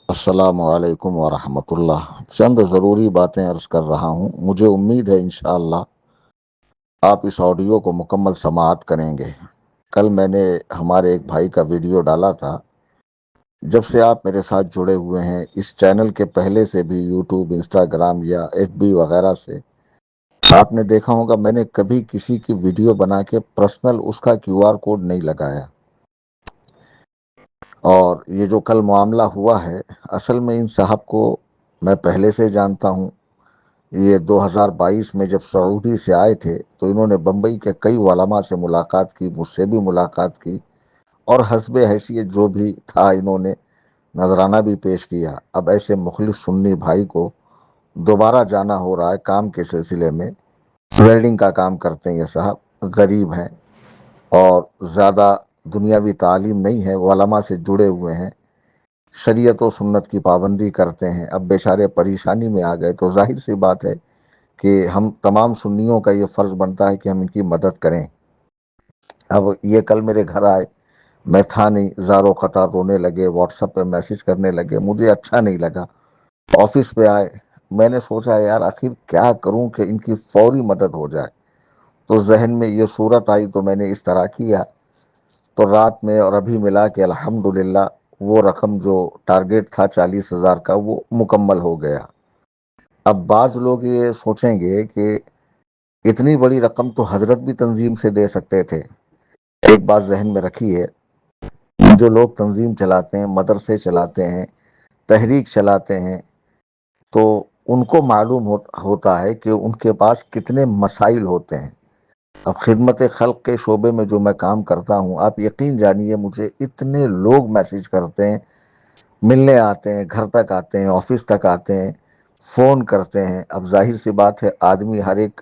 السلام علیکم ورحمۃ اللہ۔ چند ضروری باتیں عرض کر رہا ہوں، مجھے امید ہے انشاءاللہ آپ اس آڈیو کو مکمل سماعت کریں گے۔ کل میں نے ہمارے ایک بھائی کا ویڈیو ڈالا تھا۔ جب سے آپ میرے ساتھ جڑے ہوئے ہیں، اس چینل کے پہلے سے بھی یوٹیوب، انسٹاگرام یا ایف بی وغیرہ سے، آپ نے دیکھا ہوگا میں نے کبھی کسی کی ویڈیو بنا کے پرسنل اس کا کیو آر کوڈ نہیں لگایا۔ اور یہ جو کل معاملہ ہوا ہے، اصل میں ان صاحب کو میں پہلے سے جانتا ہوں۔ یہ 2022 میں جب سعودی سے آئے تھے تو انہوں نے بمبئی کے کئی علماء سے ملاقات کی، مجھ سے بھی ملاقات کی، اور حسب حیثیت جو بھی تھا انہوں نے نذرانہ بھی پیش کیا۔ اب ایسے مخلص سنی بھائی کو دوبارہ جانا ہو رہا ہے کام کے سلسلے میں۔ ویلڈنگ کا کام کرتے ہیں یہ صاحب، غریب ہیں اور زیادہ دنیاوی تعلیم نہیں ہے، علماء سے جڑے ہوئے ہیں، شریعت و سنت کی پابندی کرتے ہیں۔ اب بیچارے پریشانی میں آ گئے تو ظاہر سی بات ہے کہ ہم تمام سنیوں کا یہ فرض بنتا ہے کہ ہم ان کی مدد کریں۔ اب یہ کل میرے گھر آئے، میں تھا نہیں، زار و قطار رونے لگے، واٹس ایپ پہ میسج کرنے لگے، مجھے اچھا نہیں لگا۔ آفس پہ آئے، میں نے سوچا یار آخر کیا کروں کہ ان کی فوری مدد ہو جائے، تو ذہن میں یہ صورت آئی تو میں نے اس طرح کیا۔ تو رات میں اور ابھی ملا کے الحمدللہ وہ رقم جو ٹارگیٹ تھا 40,000 کا وہ مکمل ہو گیا۔ اب بعض لوگ یہ سوچیں گے کہ اتنی بڑی رقم تو حضرت بھی تنظیم سے دے سکتے تھے۔ ایک بات ذہن میں رکھیے، جو لوگ تنظیم چلاتے ہیں، مدرسے چلاتے ہیں، تحریک چلاتے ہیں، تو ان کو معلوم ہوتا ہے کہ ان کے پاس کتنے مسائل ہوتے ہیں۔ اب خدمت خلق کے شعبے میں جو میں کام کرتا ہوں، آپ یقین جانیے مجھے اتنے لوگ میسج کرتے ہیں، ملنے آتے ہیں، گھر تک آتے ہیں، آفس تک آتے ہیں، فون کرتے ہیں۔ اب ظاہر سی بات ہے آدمی ہر ایک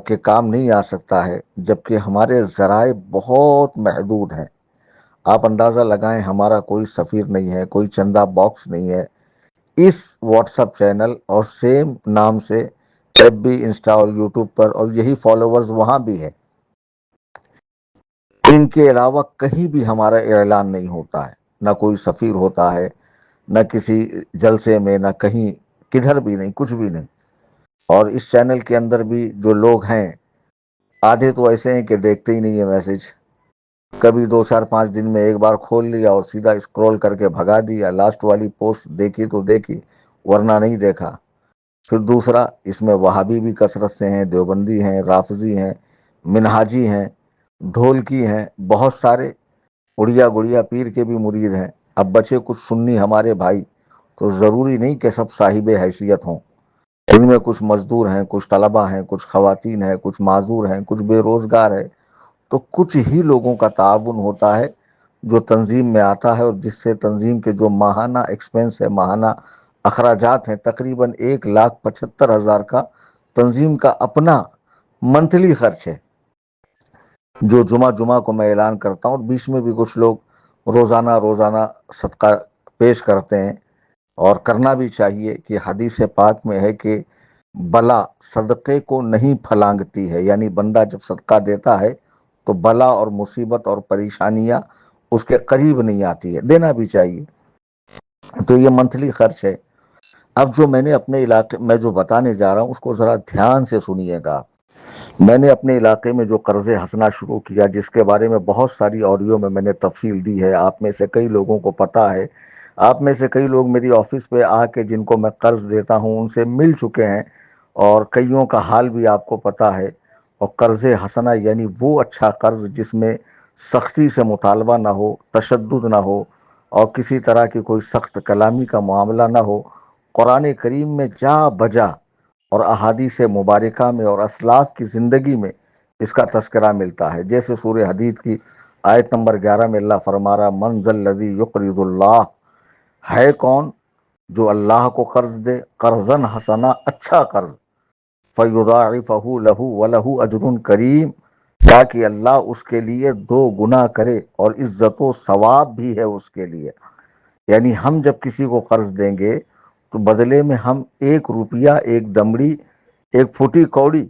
کے کام نہیں آ سکتا ہے، جبکہ ہمارے ذرائع بہت محدود ہیں۔ آپ اندازہ لگائیں، ہمارا کوئی سفیر نہیں ہے، کوئی چندہ باکس نہیں ہے۔ اس واٹس ایپ چینل اور سیم نام سے ایف بی، انسٹا اور یوٹیوب پر، اور یہی فالوورز وہاں بھی ہے، ان کے علاوہ کہیں بھی ہمارا اعلان نہیں ہوتا ہے، نہ کوئی سفیر ہوتا ہے، نہ کسی جلسے میں، نہ کہیں، کدھر بھی نہیں، کچھ بھی نہیں۔ اور اس چینل کے اندر بھی جو لوگ ہیں، آدھے تو ایسے ہیں کہ دیکھتے ہی نہیں ہے میسج، کبھی 2 4 5 دن میں ایک بار کھول لیا اور سیدھا اسکرول کر کے بھگا دیا، لاسٹ والی پوسٹ دیکھی تو دیکھی ورنہ نہیں دیکھا۔ پھر دوسرا، اس میں وہابی بھی کثرت سے ہیں، دیوبندی ہیں، رافضی ہیں، منہاجی ہیں، ڈھولکی ہیں، بہت سارے اڑیا گڑیا پیر کے بھی مرید ہیں۔ اب بچے کچھ سنی ہمارے بھائی، تو ضروری نہیں کہ سب صاحب حیثیت ہوں، ان میں کچھ مزدور ہیں، کچھ طلبہ ہیں، کچھ خواتین ہیں، کچھ معذور ہیں، کچھ بے روزگار ہے۔ تو کچھ ہی لوگوں کا تعاون ہوتا ہے جو تنظیم میں آتا ہے، اور جس سے تنظیم کے جو ماہانہ ایکسپنس ہے، ماہانہ اخراجات ہیں، تقریباً 1,75,000 کا تنظیم کا اپنا منتھلی خرچ ہے، جو جمعہ جمعہ کو میں اعلان کرتا ہوں، اور بیچ میں بھی کچھ لوگ روزانہ روزانہ صدقہ پیش کرتے ہیں، اور کرنا بھی چاہیے، کہ حدیث پاک میں ہے کہ بلا صدقے کو نہیں پھلانگتی ہے، یعنی بندہ جب صدقہ دیتا ہے تو بلا اور مصیبت اور پریشانیاں اس کے قریب نہیں آتی ہے، دینا بھی چاہیے۔ تو یہ منتھلی خرچ ہے۔ اب جو میں نے اپنے علاقے میں جو بتانے جا رہا ہوں اس کو ذرا دھیان سے سنیے گا۔ میں نے اپنے علاقے میں جو قرض ہنسنا شروع کیا، جس کے بارے میں بہت ساری آڈیو میں نے تفصیل دی ہے، آپ میں سے کئی لوگوں کو پتا ہے، آپ میں سے کئی لوگ میری آفس پہ آ کے جن کو میں قرض دیتا ہوں ان سے مل چکے ہیں، اور کئیوں کا حال بھی آپ کو پتا ہے۔ اور قرض حسنہ یعنی وہ اچھا قرض جس میں سختی سے مطالبہ نہ ہو، تشدد نہ ہو، اور کسی طرح کی کوئی سخت کلامی کا معاملہ نہ ہو۔ قرآن کریم میں جا بجا اور احادیث مبارکہ میں اور اسلاف کی زندگی میں اس کا تذکرہ ملتا ہے۔ جیسے سورہ حدید کی آیت نمبر 11 میں اللہ فرما رہا، من ذا الذی یقرض اللہ، ہے کون جو اللہ کو قرض دے، قرضا حسنا، اچھا قرض، فیضاعفہ لہ ولہ اجر کریم، تاکہ اللہ اس کے لیے 2 گنا کرے، اور عزت و ثواب بھی ہے اس کے لیے۔ یعنی ہم جب کسی کو قرض دیں گے تو بدلے میں ہم 1 روپیہ، 1 دمڑی، 1 پھوٹی کوڑی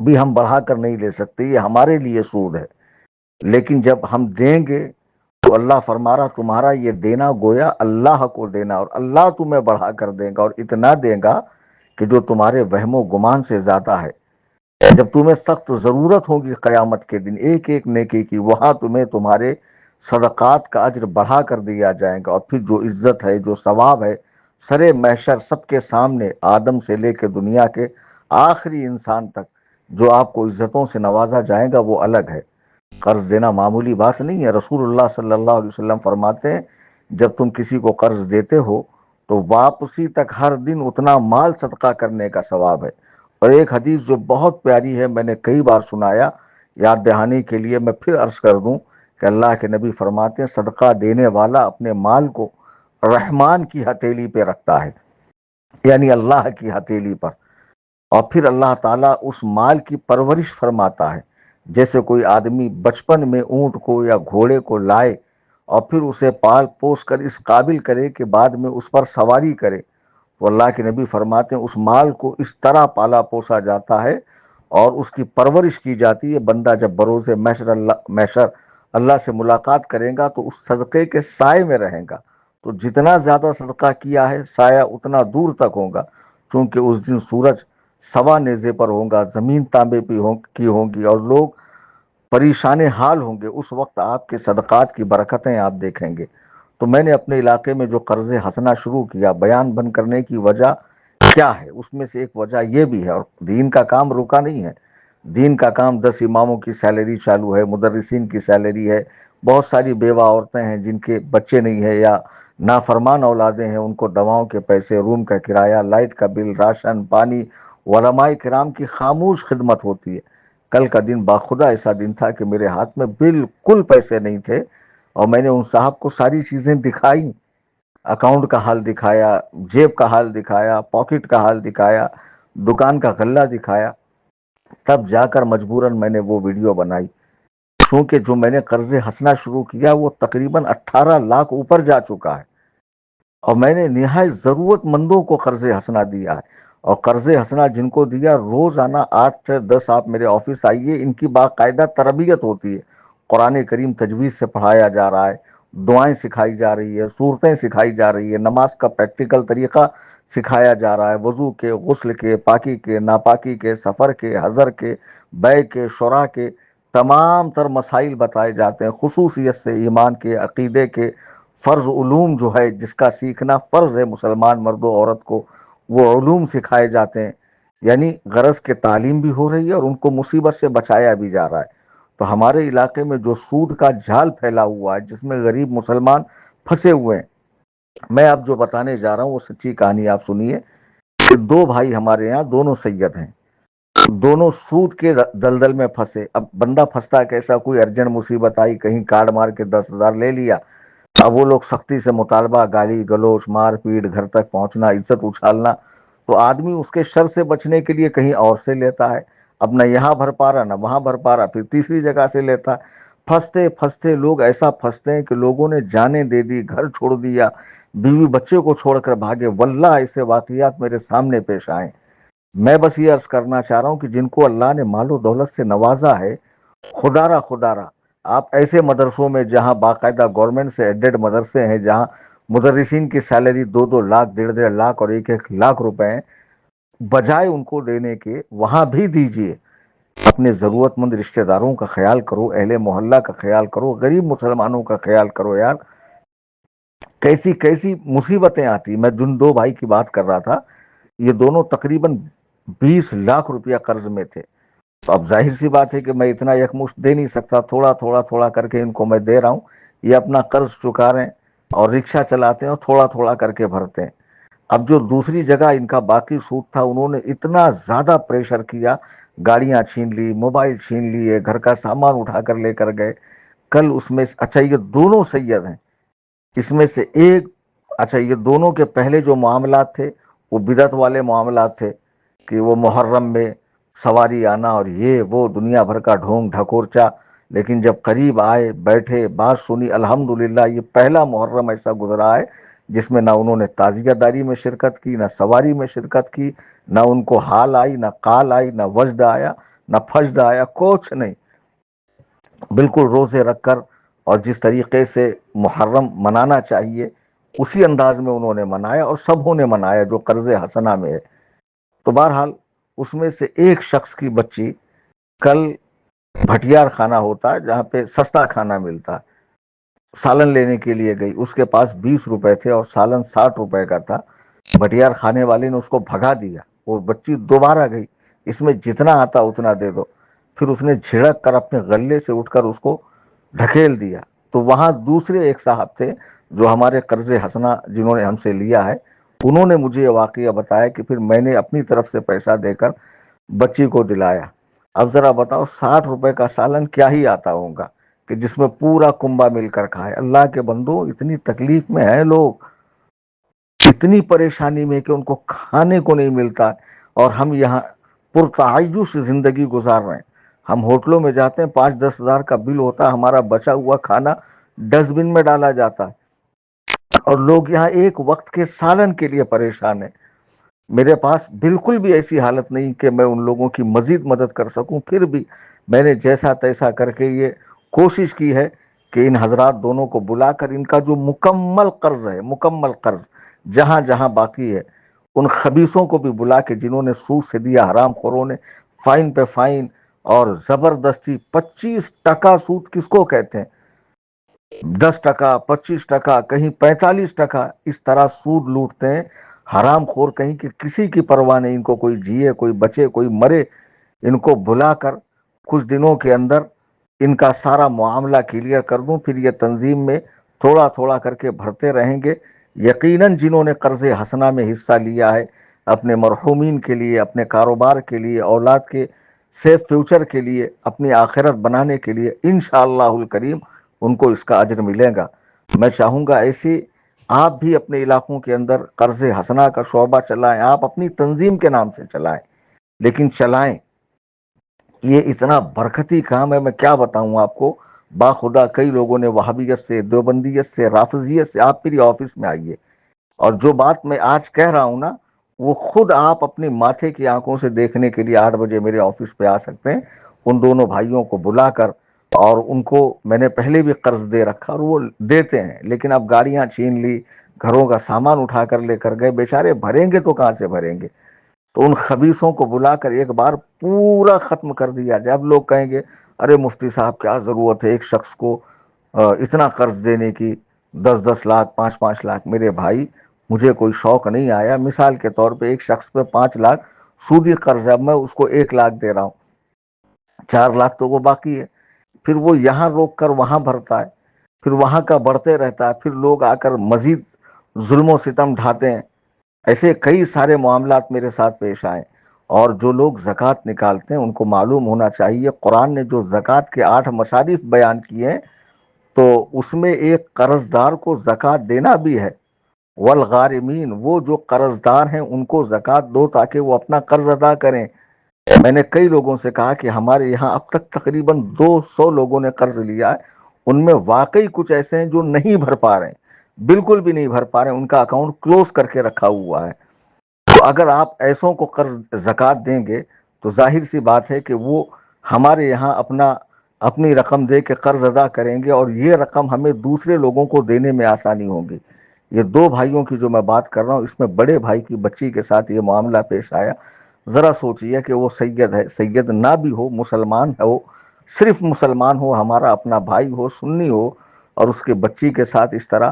بھی ہم بڑھا کر نہیں لے سکتے، یہ ہمارے لیے سود ہے۔ لیکن جب ہم دیں گے تو اللہ فرما رہا تمہارا یہ دینا گویا اللہ کو دینا، اور اللہ تمہیں بڑھا کر دے گا، اور اتنا دے گا کہ جو تمہارے وہم و گمان سے زیادہ ہے۔ جب تمہیں سخت ضرورت ہوگی قیامت کے دن ایک ایک نیکی کی، وہاں تمہیں تمہارے صدقات کا اجر بڑھا کر دیا جائے گا، اور پھر جو عزت ہے، جو ثواب ہے، سرے محشر سب کے سامنے، آدم سے لے کے دنیا کے آخری انسان تک جو آپ کو عزتوں سے نوازا جائے گا وہ الگ ہے۔ قرض دینا معمولی بات نہیں ہے۔ رسول اللہ صلی اللہ علیہ وسلم فرماتے ہیں جب تم کسی کو قرض دیتے ہو تو واپسی تک ہر دن اتنا مال صدقہ کرنے کا ثواب ہے۔ اور ایک حدیث جو بہت پیاری ہے، میں نے کئی بار سنایا، یاد دہانی کے لیے میں پھر عرض کر دوں کہ اللہ کے نبی فرماتے ہیں صدقہ دینے والا اپنے مال کو رحمان کی ہتھیلی پہ رکھتا ہے، یعنی اللہ کی ہتھیلی پر، اور پھر اللہ تعالیٰ اس مال کی پرورش فرماتا ہے۔ جیسے کوئی آدمی بچپن میں اونٹ کو یا گھوڑے کو لائے اور پھر اسے پال پوس کر اس قابل کرے کہ بعد میں اس پر سواری کرے، تو اللہ کے نبی فرماتے ہیں اس مال کو اس طرح پالا پوسا جاتا ہے اور اس کی پرورش کی جاتی ہے، بندہ جب بروز محشر اللہ سے ملاقات کرے گا تو اس صدقے کے سائے میں رہے گا۔ تو جتنا زیادہ صدقہ کیا ہے سایہ اتنا دور تک ہوگا، چونکہ اس دن سورج سوا نیزے پر ہوگا، زمین تانبے کی ہوگی، اور لوگ پریشان حال ہوں گے۔ اس وقت آپ کے صدقات کی برکتیں آپ دیکھیں گے۔ تو میں نے اپنے علاقے میں جو قرض ہنسنا شروع کیا، بیان بند کرنے کی وجہ کیا ہے، اس میں سے ایک وجہ یہ بھی ہے، اور دین کا کام رکا نہیں ہے۔ دین کا کام 10 اماموں کی سیلری چالو ہے، مدرسین کی سیلری ہے، بہت ساری بیوہ عورتیں ہیں جن کے بچے نہیں ہیں یا نافرمان اولادیں ہیں، ان کو دواؤں کے پیسے، روم کا کرایہ، لائٹ کا بل، راشن پانی، علماء کرام کی خاموش خدمت ہوتی ہے۔ کل کا دن باخدا ایسا دن تھا کہ میرے ہاتھ میں بالکل پیسے نہیں تھے، اور میں نے ان صاحب کو ساری چیزیں دکھائی، اکاؤنٹ کا حال دکھایا، جیب کا حال دکھایا، پاکٹ کا حال دکھایا، دکان کا غلہ دکھایا، تب جا کر مجبوراً میں نے وہ ویڈیو بنائی۔ چونکہ جو میں نے قرض ہنسنا شروع کیا وہ تقریباً 18 لاکھ اوپر جا چکا ہے، اور میں نے نہایت ضرورت مندوں کو قرض ہنسنا دیا ہے، اور قرض ہنسنا جن کو دیا روزانہ 8 سے 10 آپ میرے آفس آئیے، ان کی باقاعدہ تربیت ہوتی ہے، قرآن کریم تجوید سے پڑھایا جا رہا ہے، دعائیں سکھائی جا رہی ہے، صورتیں سکھائی جا رہی ہے، نماز کا پریکٹیکل طریقہ سکھایا جا رہا ہے، وضو کے، غسل کے، پاکی کے، ناپاکی کے، سفر کے، حضر کے، بیع کے، شرع کے، تمام تر مسائل بتائے جاتے ہیں، خصوصیت سے ایمان کے، عقیدے کے، فرض علوم جو ہے جس کا سیکھنا فرض ہے مسلمان مرد و عورت کو، وہ علوم سکھائے جاتے ہیں۔ یعنی غرض کے تعلیم بھی ہو رہی ہے اور ان کو مصیبت سے بچایا بھی جا رہا ہے۔ تو ہمارے علاقے میں جو سود کا جال پھیلا ہوا ہے جس میں غریب مسلمان پھنسے ہوئے ہیں، میں اب جو بتانے جا رہا ہوں وہ سچی کہانی آپ سنیے کہ 2 بھائی ہمارے یہاں دونوں سید ہیں، دونوں سود کے دلدل میں پھنسے۔ اب بندہ پھنستا کیسا، کوئی ارجنٹ مصیبت آئی، کہیں کارڈ مار کے 10,000 لے لیا، اب وہ لوگ سختی سے مطالبہ، گالی گلوچ، مار پیٹ، گھر تک پہنچنا، عزت اچھالنا، تو آدمی اس کے شر سے بچنے کے لیے کہیں اور سے لیتا ہے، اب نہ یہاں بھر پا رہا نہ وہاں بھر پا رہا، پھر تیسری جگہ سے لیتا ہے۔ پھنستے پھنستے لوگ ایسا پھنستے ہیں کہ لوگوں نے جانیں دے دی، گھر چھوڑ دیا، بیوی بچے کو چھوڑ کر بھاگے، واللہ ایسے واقعات میرے سامنے پیش آئے۔ میں بس یہ عرض کرنا چاہ رہا ہوں کہ جن کو اللہ نے مال و دولت سے نوازا ہے، خدا را آپ ایسے مدرسوں میں جہاں باقاعدہ گورنمنٹ سے ایڈڈ مدرسے ہیں، جہاں مدرسین کی سیلری 2-2 لاکھ، 1.5 لاکھ اور 1-1 لاکھ روپے ہیں، بجائے ان کو دینے کے وہاں بھی دیجیے۔ اپنے ضرورت مند رشتہ داروں کا خیال کرو، اہل محلہ کا خیال کرو، غریب مسلمانوں کا خیال کرو یار۔ کیسی کیسی مصیبتیں آتی۔ میں جن 2 بھائی کی بات کر رہا تھا، یہ دونوں تقریباً 20 لاکھ روپیہ قرض میں تھے۔ تو اب ظاہر سی بات ہے کہ میں اتنا یکمشت دے نہیں سکتا، تھوڑا تھوڑا تھوڑا کر کے ان کو میں دے رہا ہوں، یہ اپنا قرض چکا رہے ہیں اور رکشہ چلاتے ہیں اور تھوڑا تھوڑا کر کے بھرتے ہیں۔ اب جو دوسری جگہ ان کا باقی سود تھا، انہوں نے اتنا زیادہ پریشر کیا، گاڑیاں چھین لی، موبائل چھین لیے، گھر کا سامان اٹھا کر لے کر گئے۔ کل اس میں اچھا یہ دونوں سید ہیں، اس میں سے ایک، اچھا یہ دونوں کے پہلے جو معاملات تھے وہ بدعت والے معاملات تھے کہ وہ محرم میں سواری آنا اور یہ وہ دنیا بھر کا ڈھونگ ڈھکورچا، لیکن جب قریب آئے، بیٹھے، بات سنی، الحمدللہ یہ پہلا محرم ایسا گزرا ہے جس میں نہ انہوں نے تعزیہ داری میں شرکت کی، نہ سواری میں شرکت کی، نہ ان کو حال آئی، نہ قال آئی، نہ وجد آیا، نہ فجد آیا، کچھ نہیں، بالکل روزے رکھ کر اور جس طریقے سے محرم منانا چاہیے اسی انداز میں انہوں نے منایا، اور سبوں نے منایا جو قرض حسنہ میں ہے۔ تو بہرحال اس میں سے ایک شخص کی بچی کل بھٹیار کھانا ہوتا ہے جہاں پہ سستا کھانا ملتا ہے، سالن لینے کے لیے گئی، اس کے پاس 20 روپے تھے اور سالن 60 روپے کا تھا۔ بھٹیار کھانے والے نے اس کو بھگا دیا، وہ بچی دوبارہ گئی، اس میں جتنا آتا اتنا دے دو۔ پھر اس نے جھڑک کر اپنے غلے سے اٹھ کر اس کو ڈھکیل دیا۔ تو وہاں دوسرے ایک صاحب تھے جو ہمارے قرض حسنہ جنہوں نے ہم سے لیا ہے، انہوں نے مجھے یہ واقعہ بتایا کہ پھر میں نے اپنی طرف سے پیسہ دے کر بچی کو دلایا۔ اب ذرا بتاؤ 60 روپے کا سالن کیا ہی آتا ہوگا کہ جس میں پورا کنبا مل کر کھائے۔ اللہ کے بندو، اتنی تکلیف میں ہیں لوگ، اتنی پریشانی میں کہ ان کو کھانے کو نہیں ملتا، اور ہم یہاں پرتعیش زندگی گزار رہے ہیں۔ ہم ہوٹلوں میں جاتے ہیں، 5-10 ہزار کا بل ہوتا ہے، ہمارا بچا ہوا کھانا ڈسٹ بن میں ڈالا جاتا ہے، اور لوگ یہاں ایک وقت کے سالن کے لیے پریشان ہیں۔ میرے پاس بالکل بھی ایسی حالت نہیں کہ میں ان لوگوں کی مزید مدد کر سکوں، پھر بھی میں نے جیسا تیسا کر کے یہ کوشش کی ہے کہ ان حضرات دونوں کو بلا کر ان کا جو مکمل قرض ہے، مکمل قرض جہاں جہاں باقی ہے، ان خبیثوں کو بھی بلا کے جنہوں نے سود سے دیا، حرام خوروں نے فائن پہ فائن اور زبردستی 25 ٹکا سود کس کو کہتے ہیں، 10 ٹکا، 25 ٹکا، کہیں 45 ٹکا، اس طرح سود لوٹتے ہیں حرام خور کہیں کہ کسی کی پرواہ نہیں، ان کو کوئی جیے کوئی بچے کوئی مرے۔ ان کو بلا کر کچھ دنوں کے اندر ان کا سارا معاملہ کلیئر کر دوں، پھر یہ تنظیم میں تھوڑا تھوڑا کر کے بھرتے رہیں گے۔ یقیناً جنہوں نے قرض حسنہ میں حصہ لیا ہے اپنے مرحومین کے لیے، اپنے کاروبار کے لیے، اولاد کے سیف فیوچر کے لیے، اپنی آخرت بنانے کے لیے، انشاءاللہ الکریم ان کو اس کا اجر ملے گا۔ میں چاہوں گا ایسی آپ بھی اپنے علاقوں کے اندر قرض حسنہ کا شعبہ چلائیں، آپ اپنی تنظیم کے نام سے چلائیں، لیکن چلائیں، یہ اتنا برکتی کام ہے، میں کیا بتاؤں آپ کو۔ باخدا کئی لوگوں نے وہابیت سے، دیوبندیت سے، رافضیت سے، آپ میری آفس میں آئیے، اور جو بات میں آج کہہ رہا ہوں نا، وہ خود آپ اپنی ماتھے کی آنکھوں سے دیکھنے کے لیے 8 بجے میرے آفس پہ آ سکتے ہیں۔ ان دونوں بھائیوں کو بلا کر، اور ان کو میں نے پہلے بھی قرض دے رکھا اور وہ دیتے ہیں، لیکن اب گاڑیاں چھین لی، گھروں کا سامان اٹھا کر لے کر گئے، بیچارے بھریں گے تو کہاں سے بھریں گے؟ تو ان خبیثوں کو بلا کر ایک بار پورا ختم کر دیا جائے۔ اب لوگ کہیں گے ارے مفتی صاحب کیا ضرورت ہے ایک شخص کو اتنا قرض دینے کی، 10-10 لاکھ، 5-5 لاکھ؟ میرے بھائی مجھے کوئی شوق نہیں آیا، مثال کے طور پہ ایک شخص پہ 5 لاکھ سودی قرض ہے، اب میں اس کو 1 لاکھ دے رہا ہوں، 4 لاکھ تو وہ باقی ہے، پھر وہ یہاں روک کر وہاں بھرتا ہے، پھر وہاں کا بڑھتے رہتا ہے، پھر لوگ آ کر مزید ظلم و ستم ڈھاتے ہیں۔ ایسے کئی سارے معاملات میرے ساتھ پیش آئے، اور جو لوگ زکوٰۃ نکالتے ہیں ان کو معلوم ہونا چاہیے قرآن نے جو زکوٰۃ کے 8 مصارف بیان کیے ہیں، تو اس میں ایک قرض دار کو زکوٰۃ دینا بھی ہے۔ والغارمین، وہ جو قرض دار ہیں ان کو زکوٰۃ دو تاکہ وہ اپنا قرض ادا کریں۔ میں نے کئی لوگوں سے کہا کہ ہمارے یہاں اب تک تقریباً 200 لوگوں نے قرض لیا ہے، ان میں واقعی کچھ ایسے ہیں جو نہیں بھر پا رہے ہیں، بالکل بھی نہیں بھر پا رہے ہیں، ان کا اکاؤنٹ کلوز کر کے رکھا ہوا ہے۔ تو اگر آپ ایسوں کو قرض زکوٰۃ دیں گے تو ظاہر سی بات ہے کہ وہ ہمارے یہاں اپنی رقم دے کے قرض ادا کریں گے، اور یہ رقم ہمیں دوسرے لوگوں کو دینے میں آسانی ہوگی۔ یہ دو بھائیوں کی جو میں بات کر رہا ہوں، اس میں بڑے بھائی کی بچی کے ساتھ یہ معاملہ پیش آیا۔ ذرا سوچئے کہ وہ سید ہے، سید نہ بھی ہو، مسلمان ہو، صرف مسلمان ہو، ہمارا اپنا بھائی ہو، سنی ہو، اور اس کے بچی کے ساتھ اس طرح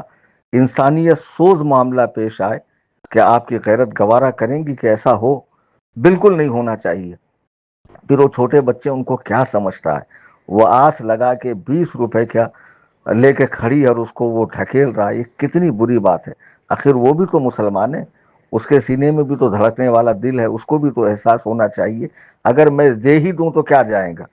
انسانیت سوز معاملہ پیش آئے، کیا آپ کی غیرت گوارا کریں گی کہ ایسا ہو؟ بالکل نہیں ہونا چاہیے۔ پھر وہ چھوٹے بچے ان کو کیا سمجھتا ہے، وہ آس لگا کے 20 روپے کیا لے کے کھڑی اور اس کو وہ ڈھکیل رہا ہے، یہ کتنی بری بات ہے۔ آخر وہ بھی تو مسلمان ہے، اس کے سینے میں بھی تو دھڑکنے والا دل ہے، اس کو بھی تو احساس ہونا چاہیے۔ اگر میں دے ہی دوں تو کیا جائے گا؟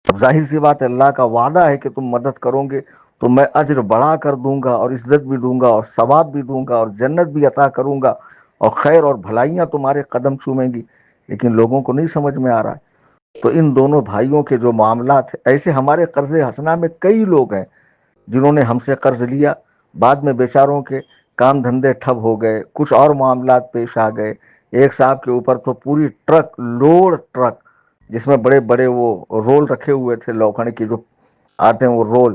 اب ظاہر سی بات ہے، اللہ کا وعدہ ہے کہ تم مدد کرو گے تو میں اجر بڑھا کر دوں گا، اور عزت بھی دوں گا، اور ثواب بھی دوں گا، اور جنت بھی عطا کروں گا، اور خیر اور بھلائیاں تمہارے قدم چومیں گی۔ لیکن لوگوں کو نہیں سمجھ میں آ رہا ہے۔ تو ان دونوں بھائیوں کے جو معاملات ہیں، ایسے ہمارے قرض حسنہ میں کئی لوگ ہیں جنہوں نے ہم سے قرض لیا، بعد میں بیچاروں کے کام دھندے ٹھپ ہو گئے، کچھ اور معاملات پیش آ گئے۔ ایک صاحب کے اوپر تو پوری ٹرک لوڈ ٹرک، جس میں بڑے بڑے وہ رول رکھے ہوئے تھے لوکھڑ کے جو آتے ہیں وہ رول،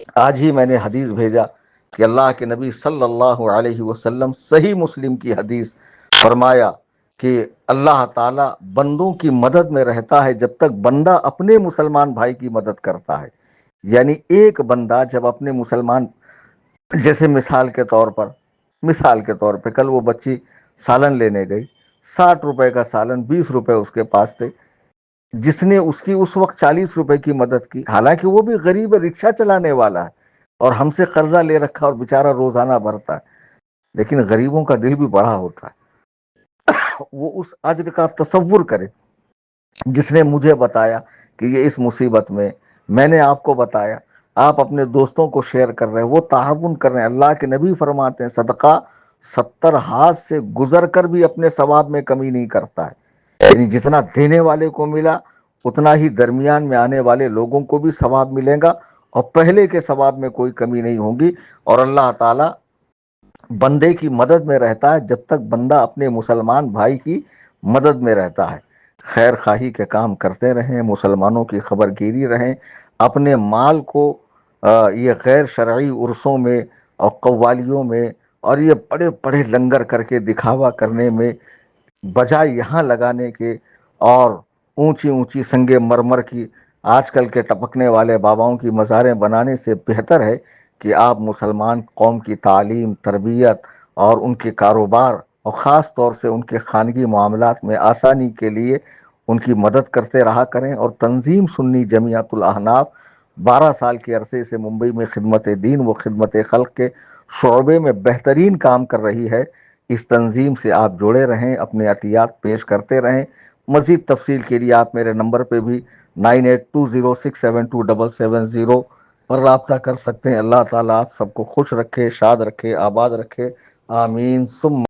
آج ہی میں نے حدیث بھیجا کہ اللہ کے نبی صلی اللہ علیہ وسلم صحیح مسلم کی حدیث فرمایا کہ اللہ تعالیٰ بندوں کی مدد میں رہتا ہے جب تک بندہ اپنے مسلمان بھائی کی مدد کرتا ہے. یعنی ایک بندہ جب اپنے مسلمان، جیسے مثال کے طور پہ کل وہ بچی سالن لینے گئی، 60 روپے کا سالن، 20 روپے اس کے پاس تھے. جس نے اس کی اس وقت 40 روپے کی مدد کی، حالانکہ وہ بھی غریب ہے، رکشہ چلانے والا ہے اور ہم سے قرضہ لے رکھا اور بیچارہ روزانہ بھرتا ہے، لیکن غریبوں کا دل بھی بڑا ہوتا ہے. وہ اس اجر کا تصور کرے. جس نے مجھے بتایا کہ یہ اس مصیبت میں نے آپ کو بتایا، آپ اپنے دوستوں کو شیئر کر رہے ہیں، وہ تعاون کر رہے ہیں. اللہ کے نبی فرماتے ہیں صدقہ 70 ہاتھ سے گزر کر بھی اپنے ثواب میں کمی نہیں کرتا ہے. یعنی جتنا دینے والے کو ملا اتنا ہی درمیان میں آنے والے لوگوں کو بھی ثواب ملے گا، اور پہلے کے ثواب میں کوئی کمی نہیں ہوگی. اور اللہ تعالیٰ بندے کی مدد میں رہتا ہے جب تک بندہ اپنے مسلمان بھائی کی مدد میں رہتا ہے. خیر خواہی کے کام کرتے رہیں، مسلمانوں کی خبر گیری رہیں. اپنے مال کو یہ غیر شرعی عرصوں میں اور قوالیوں میں اور یہ بڑے بڑے لنگر کر کے دکھاوا کرنے میں، بجائے یہاں لگانے کے اور اونچی اونچی سنگ مرمر کی آج کل کے ٹپکنے والے باباؤں کی مزاریں بنانے سے بہتر ہے کہ آپ مسلمان قوم کی تعلیم، تربیت اور ان کے کاروبار اور خاص طور سے ان کے خانگی معاملات میں آسانی کے لیے ان کی مدد کرتے رہا کریں. اور تنظیم سنی جمعیت الاحناف 12 سال کے عرصے سے ممبئی میں خدمت دین و خدمت خلق کے شعبے میں بہترین کام کر رہی ہے. اس تنظیم سے آپ جڑے رہیں، اپنے عطیات پیش کرتے رہیں. مزید تفصیل کے لیے آپ میرے نمبر پہ بھی 9820672770 پر رابطہ کر سکتے ہیں. اللہ تعالیٰ آپ سب کو خوش رکھے، شاد رکھے، آباد رکھے. آمین ثم